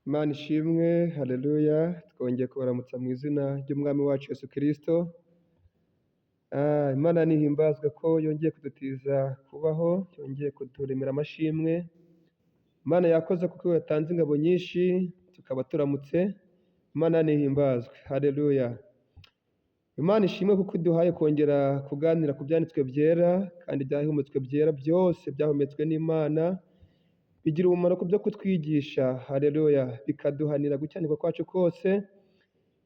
Imana ishimwe, haleluya, twongeye kubaramutsa mu izina ry'Umwami wacu Yesu Kristo. Imana nihimbazwe ko yongeye kudutiza kubaho, yongeye kuturemera amashimwe. Imana yakoze kuko yatanze ingabo nyinshi, tukaba turamutse. Imana nihimbazwe, haleluya. Imana ishimwe kuko iduhaye kongera kuganira ku byanditswe byera, kandi ibyahumetswe byera byose byahumetswe n'Imana. Bigira umumaro ku byo kutwigisha, haleluya, bikaduhanira gukiranirwa kwacu kose,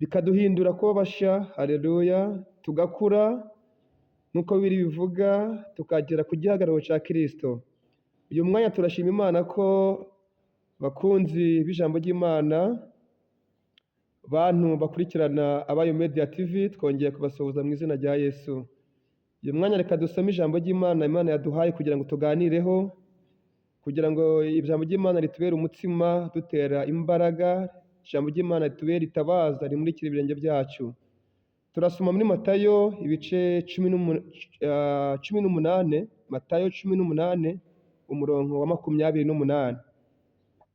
bikaduhindura kuba bashya, haleluya, tugakura nk'uko Bibiliya bivuga, tukagera ku gihagararo cya Kristo. Uyu mwanya turashima Imana ko bakunzi b'ijambo ry'Imana, bantu bakurikirana Abayo Media TV, twongeye kubasuhuza mu izina rya Yesu. Uyu mwanya reka dusome ijambo ry'Imana Imana yaduhaye kugira ngo tuganireho, kugira ngo ijambo ry'Imana ritubere umutsima dutera imbaraga, ijambo ry'Imana ritubere itabaza rimurikira ibirenge byacu. Turasoma muri Matayo ibice 18, Matayo 18 umurongo wa 28.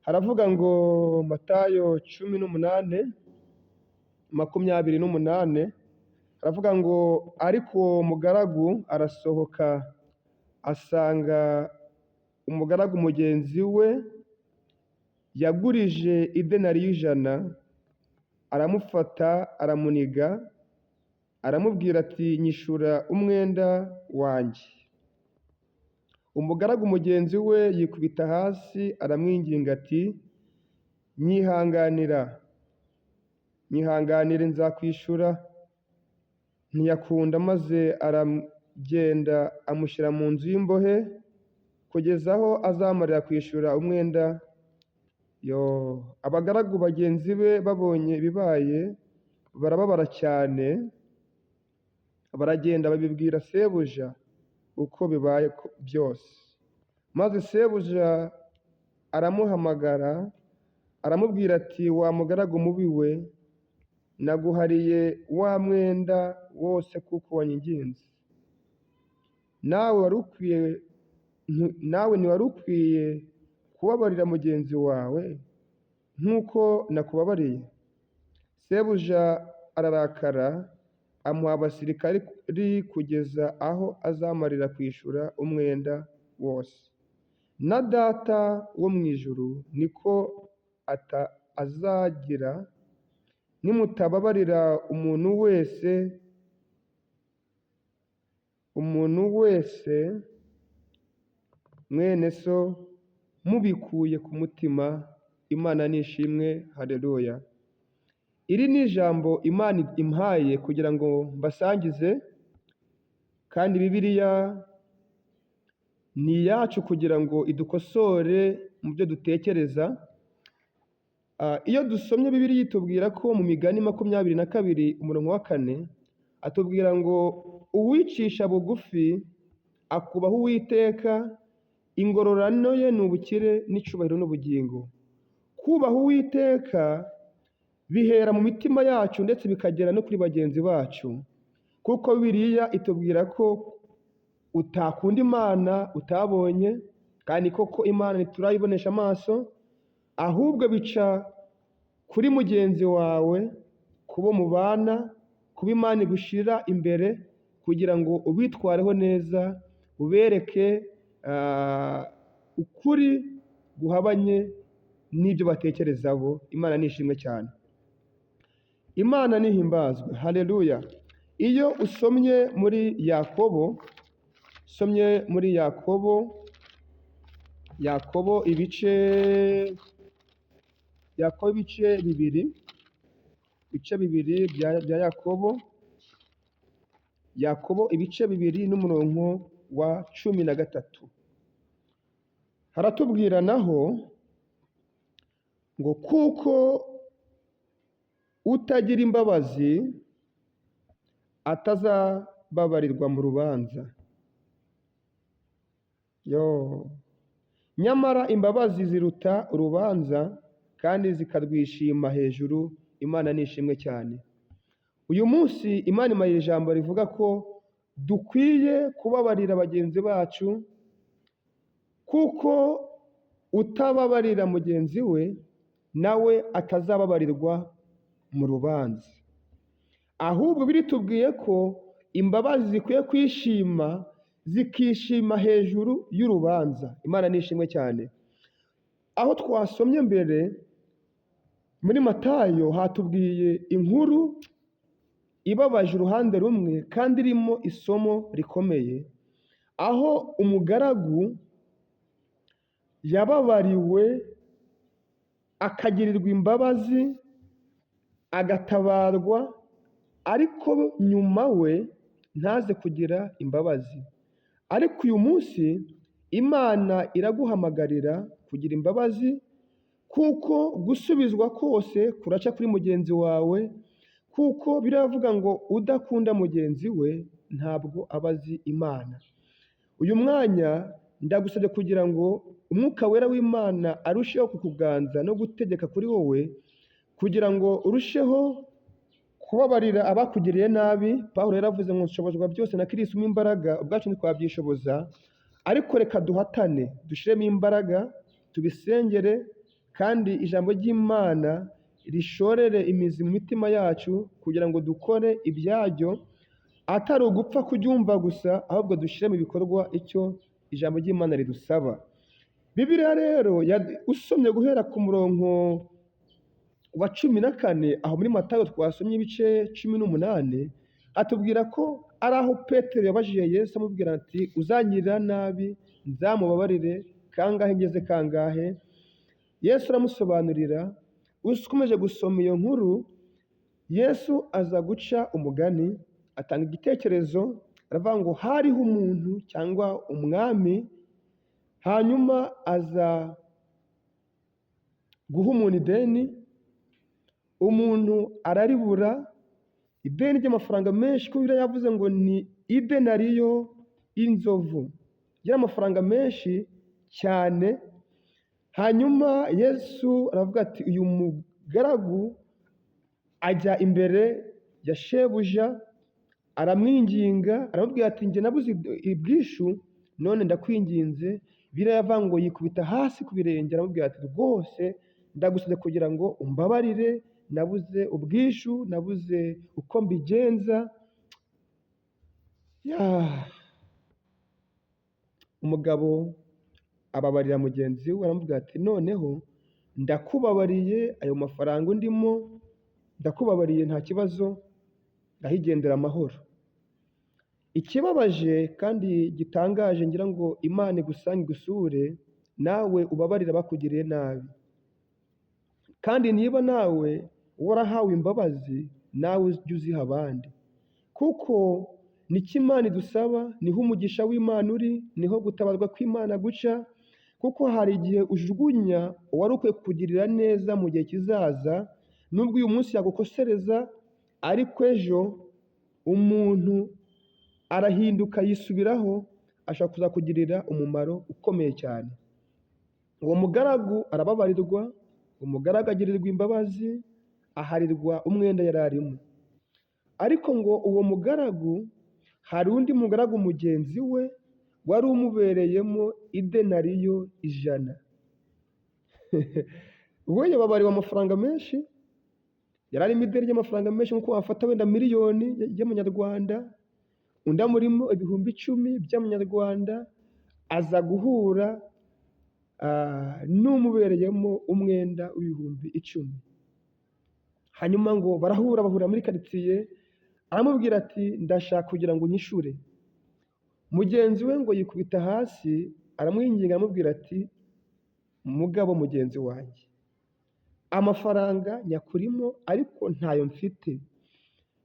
Haravuga ngo Matayo 18:28, haravuga ngo ariko uwo mugaragu arasohoka asanga umugaragu mugenzi we yagurije idenariyo 100, aramufata aramuniga, aramubwira ati nyishura umwenda wanjye. Umugaragu mugenzi we yikubita hasi aramwinginga ati nyihanganire nzakwishura. Ntiyakunda, maze aragenda amushyira mu nzu y'imbohe kugeza aho azamarira kwishyura umwenda. Abagaragu bagenzi be babonye ibibaye barababara cyane, baragenda babibwira sebuja uko bibaye byose. Maze sebuja aramuhamagara aramubwira ati wa mugaragu mubi we, naguhariye wa mwenda wose kuko wanyinginze. Nawe ntiwari ukwiye kubabarira mugenzi wawe nk'uko nakubabariye? Sebuja ararakara, amuha abasirikari kugeza aho azamarira kwishyura umwenda wose. Na Data wo mu ijuru niko azagira nimutababarira umuntu wese mwene so mubikuye ku mutima. Imana nishimwe, haleluya. Iri ni ijambo Imana impaye kugira ngo mbasangize, kandi Bibiliya ni iyacu kugira ngo idukosore mu byo dutekereza. Iyo dusomye Bibiliya itubwira ko mu Migani 22 umurongo wa 4 atubwira ngo uwicisha bugufi akubaha Uwiteka, ingororano ye ni ubukire n'icyubahiro n'ubugingo. Kubaha Uwiteka bihera mu mitima yacu ndetse bikagera no kuri bagenzi bacu, kuko Bibiliya itubwira ko utakunda Imana utabonye, kandi koko Imana ntiturayibonesha amaso, ahubwo bica kuri mugenzi wawe, kubo mubana, kuba Imana igushyira imbere kugira ngo ubitwareho neza, ubereke ukuri guhabanye n'ibyo batekereza bo. Imana nishimwe cyane, Imana nihimbazwe, haleluya. Iyo usomye muri Yakobo, ibice bibiri bya Yakobo ibice 2 n'umurongo wa 13, haratubwira naho ngo kuko utagira imbabazi atazababarirwa mu rubanza. Nyamara imbabazi ziruta urubanza kandi zikarwishima hejuru. Imana nishimwe cyane. Uyu munsi Imana impaye ijambo rivuga ko dukwiye kubabarira bagenzi bacu, kuko utababarira mugenzi we nawe atazababarirwa mu rubanza. Ahubwo biritubwiye ko imbabazi zikwiye kwishima, zikishima hejuru y'urubanza. Imana nishimwe cyane. Aho twasomye mbere muri Matayo hatubwiye inkuru ibabaje uruhande rumwe kandi irimo isomo rikomeye, aho umugaragu yababariwe akagirirwa imbabazi agatabarwa, ariko nyuma we ntaze kugira imbabazi. Ariko uyu munsi Imana iraguhamagarira kugira imbabazi, kuko gusubizwa kose kuraca kuri mugenzi wawe, kuko biravuga ngo udakunda mugenzi we ntabwo aba azi Imana. Uyu mwanya ndagusabye kugira ngo Umwuka Wera w'Imana arusheho kukuganza no gutegeka kuri wowe, kugira ngo urusheho kubabarira abakugiriye nabi. Pawulo yaravuze ngo nshobozwa byose na Kristo umpa imbaraga, ubwacu ntitwabyishoboza. Ariko reka duhatane, dushyiremo imbaraga, tubisengere, kandi ijambo ry'Imana rishorere imizi mu mitima yacu, kugira ngo dukore ibyaryo, atari ugupfa kuryumva gusa, ahubwo dushyire mu bikorwa icyo ijambo ry'Imana ridusaba. Bibiliya rero usomye guhera ku murongo wa 14 aho muri Matayo twasomye ibice 18, atubwira ko ari aho Petero yabajije Yesu amubwira ati uzangirira nabi nzamubabarire kangahe ngeze kangahe? Yesu aramusobanurira. Ukomeje gusoma iyo nkuru, Yesu aza guca umugani, atanga igitekerezo, aravuga ngo hariho umuntu cyangwa umwami, hanyuma aza guha umuntu ideni, umuntu araribura, ideni ry'amafaranga menshi, kuko Bibiliya yavuze ngo ni idenariyo y'inzovu, y'amafaranga menshi cyane. Hanyuma Yesu aravuga ati uyu mugaragu ajya imbere ya shebuja, aramwinginga, aramubwira ati njye nabuze ubwishyu, none ndakwinginze. Bibiliya yavuga ngo yikubita hasi ku birenge, aramubwira ati rwose ndagusabye kugira ngo umbabarire, nabuze ubwishyu, nabuze uko mbigenza. Umugabo ababarira mugenzi we, aramubwira ati noneho ndakubabariye ayo mafaranga undimo, ndakubabariye nta kibazo, ndahigendera amahoro. Ikibabaje kandi gitangaje, ngira ngo Imana igusange igusure, nawe ubabarira bakugiriye nabi. Kandi niba nawe warahawe imbabazi, nawe ujye uziha abandi, kuko nicyo Imana idusaba, niho umugisha w'Imana uri, niho gutabarwa kw'Imana guca. Kuko hari igihe ujugunya uwari ukwiye kukugirira neza mu gihe kizaza, nubwo uyu munsi yagukosereza, ariko ejo umuntu arahinduka yisubiraho, ashaka kuzakugirira umumaro ukomeye cyane. Uwo mugaragu arababarirwa, umugaragu agirirwa imbabazi, aharirwa umwenda yari arimo. Ariko ngo uwo mugaragu, hari undi mugaragu mugenzi we wari umubereyemo idenariyo 100. We yababariwe amafaranga menshi, yari arimo ideni ry'amafaranga menshi, nk'uko wafata wenda miliyoni y'amanyarwanda, undi amurimo 10,000 by'amanyarwanda, aza guhura n'umubereyemo umwenda w'10,000. Hanyuma ngo bahura muri karitsiye, aramubwira ati ndashaka kugira ngo unyishure. Mugenzi we ngo yikubita hasi, aramwinginga aramubwira ati mugabo mugenzi wanjye, amafaranga nyakurimo ariko ntayo mfite.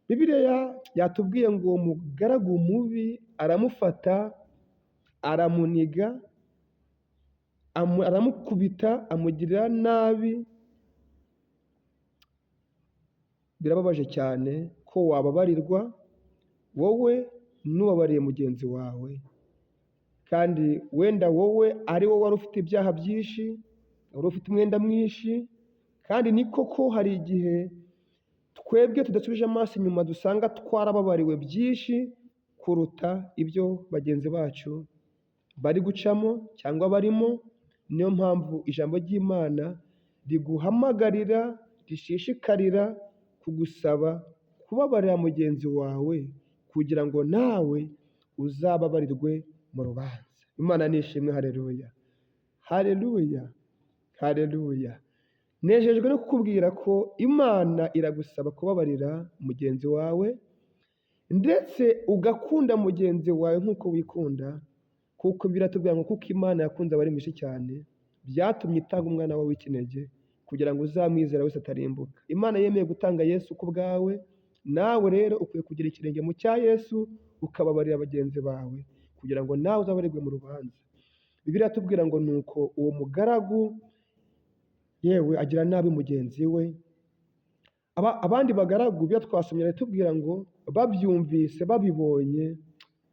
Bibiliya yatubwiye ngo uwo mugaragu mubi aramufata, aramuniga, aramukubita, amugirira nabi. Birababaje cyane ko wababarirwa wowe n'ubabariye mugenzi wawe, kandi wenda wowe ari wowe wari ufite ibyaha byinshi, wari ufite umwenda mwinshi. Kandi ni koko hari igihe twebwe tudasubije amaso inyuma dusanga twarababariwe byinshi kuruta ibyo bagenzi bacu bari gucamo cyangwa barimo. Niyo mpamvu ijambo ry'Imana riguhamagarira, rishishikarira kugusaba kubabarira mugenzi wawe kugira ngo nawe uzababarirwe mu rubanza. Imana nishimwe, haleluya, haleluya, haleluya. Nejejwe no kukubwira ko Imana iragusaba kubabarira mugenzi wawe, ndetse ugakunda mugenzi wawe nk'uko wikunda, kuko biratubwira ngo kuko Imana yakunze abari mu isi cyane, byatumye itanga umwana wawe w'ikinege kugira ngo uzamwizera wese atarimbuka. Imana yemeye gutanga Yesu ku bwawe, nawe rero ukwiye kugira ikirenge mu cya Yesu, ukababarira bagenzi bawe kugira ngo nawe uzabarirwe mu rubanza. Bibiliya iratubwira ngo nuko uwo mugaragu yewe agira nabi mugenzi we. Abandi bagaragu byo twasomye baratubwira ngo babyumvise, babibonye,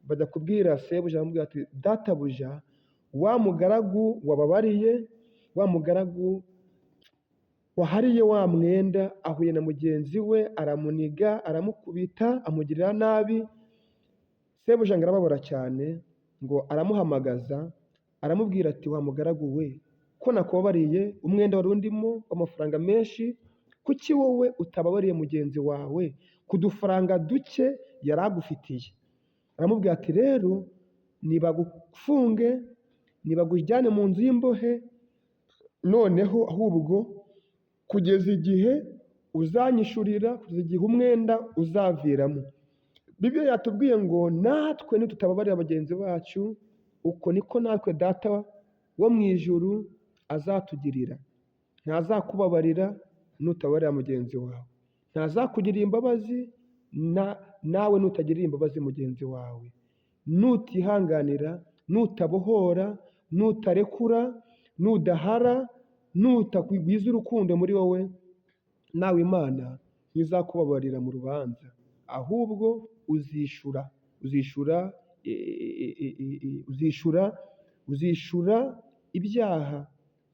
bajya kubwira sebuja, baramubwira ati databuja, wa mugaragu wababariye, wa mugaragu wahariye wa mwenda ahuye na mugenzi we, aramuniga, aramukubita, amugirira nabi. Sebuja ngo arababara cyane, ngo aramuhamagaza, aramubwira ati wa mugaragu we, ko nakubabariye umwenda wari undimo w'amafaranga menshi, kuki wowe utababariye mugenzi wawe ku dufaranga duke yari agufitiye? Aramubwira ati rero nibagufunge, nibagujyane mu nzu y'imbohe, noneho ahubwo kugeza igihe uzanyishurira, kugeza igihe umwenda uzaviramo. Bibiliya yatubwiye ngo natwe nitutababarira bagenzi bacu, uko niko natwe data wo mu ijuru azatugirira. Ntazakubabarira nutabarira mugenzi wawe, ntazakugirira imbabazi nawe nutagirira imbabazi mugenzi wawe, nutihanganira, nutabohora, nutarekura, nudahara, nutakugwiza urukundo muri wowe, nawe Imana ntizakubabarira mu rubanza, ahubwo uzishura ibyaha.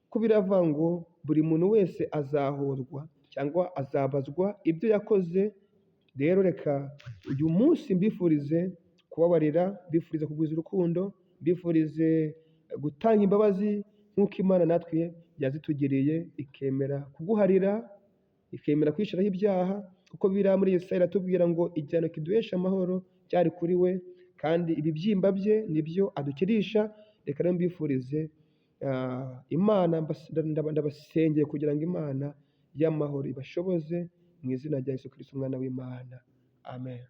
Ko biravuga ngo buri muntu wese azahorwa cyangwa azabazwa ibyo yakoze. Rero reka uyu munsi mbifurize kubabarira, mbifurize kugwiza urukundo, mbifurize gutanga imbabazi nk'uko Imana natwe yazitugiriye, ikemera kuguharira, ikemera kwishiraho ibyaha, kuko biriya muri Yesaya iratubwira ngo igihano kiduhesha amahoro cyari kuri we, kandi ibibyimba bye nibyo adukirisha. Reka rero mbifurize Imana, ndabasengeye kugira ngo Imana y'amahoro ibashoboze mu izina rya Yesu Kristo umwana w'Imana, amen.